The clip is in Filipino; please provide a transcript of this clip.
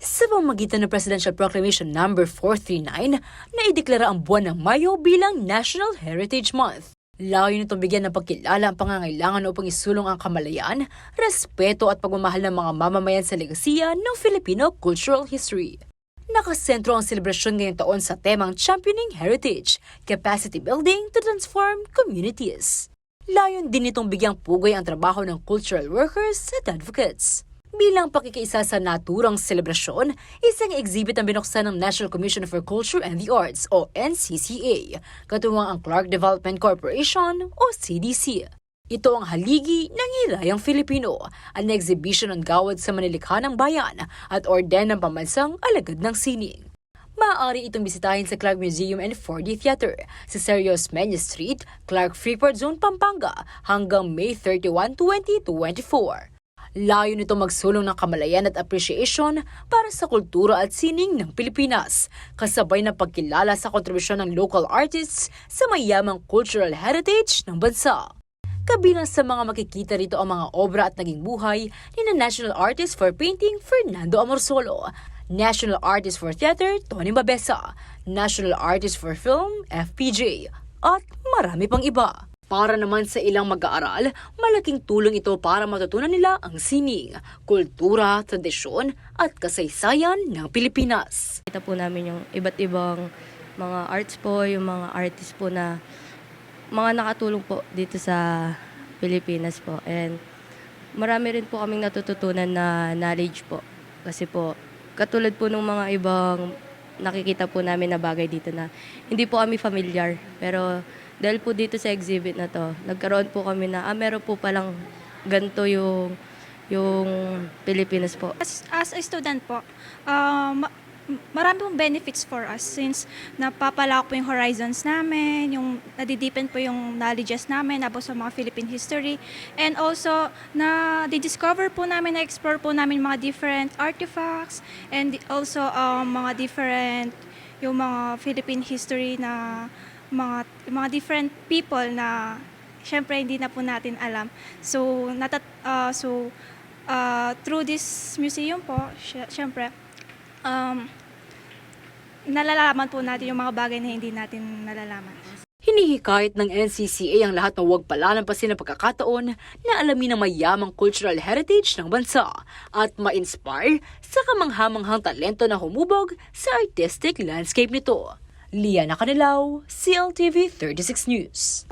Sa pamamagitan ng Presidential Proclamation No. 439, naideklara ang buwan ng Mayo bilang National Heritage Month. Layo nitong bigyan ng pagkilala ang pangangailangan upang isulong ang kamalayan, respeto at pagmamahal ng mga mamamayan sa legasiya ng Filipino cultural history. Nakasentro ang selebrasyon ngayong taon sa temang Championing Heritage, Capacity Building to Transform Communities. Layon din nitong bigyang pugay ang trabaho ng cultural workers at advocates. Bilang pakikiisa sa naturang selebrasyon, isang exhibit ang binuksan ng National Commission for Culture and the Arts o NCCA, katuwang ang Clark Development Corporation o CDC. Ito ang haligi ng Hirayang Filipino, an exhibition ng gawad sa manilikha ng bayan at orden ng pambansang alagad ng sining. Maaari itong bisitahin sa Clark Museum and 4D Theater sa Serios Menya Street, Clark Freeport Zone, Pampanga hanggang May 31, 2024. Layo nito magsulong ng kamalayan at appreciation para sa kultura at sining ng Pilipinas, kasabay ng pagkilala sa kontribusyon ng local artists sa mayamang cultural heritage ng bansa. Kabilang sa mga makikita rito ang mga obra at naging buhay ni National Artist for Painting Fernando Amorsolo, National Artist for Theater Tony Mabesa, National Artist for Film FPJ, at marami pang iba. Para naman sa ilang mag-aaral, malaking tulong ito para matutunan nila ang sining, kultura, tradisyon at kasaysayan ng Pilipinas. Kita po namin yung iba't ibang mga arts po, yung mga artists po na mga nakatulong po dito sa Pilipinas po. And marami rin po kaming natututunan na knowledge po. Kasi po, katulad po ng mga ibang nakikita po namin na bagay dito na hindi po kami familiar. Pero dahil po dito sa exhibit na to, nagkaroon po kami na, meron po palang ganito yung Pilipinas po. As a student po, marami pong benefits for us since napapalawak po yung horizons namin, yung nadideepen po yung knowledges namin about sa mga Philippine history. And also, na-discover po namin, na-explore po namin mga different artifacts and also mga different, yung mga Philippine history na mga different people na syempre hindi na po natin alam. So through this museum po, syempre nalalaman po natin yung mga bagay na hindi natin nalalaman. Hinihikayat ng NCCA ang lahat na huwag palalampasin ang pagkakataon na alamin ang mayamang cultural heritage ng bansa at ma-inspire sa kamanghamanghang talento na humubog sa artistic landscape nito. Liana Canilao, CLTV 36 News.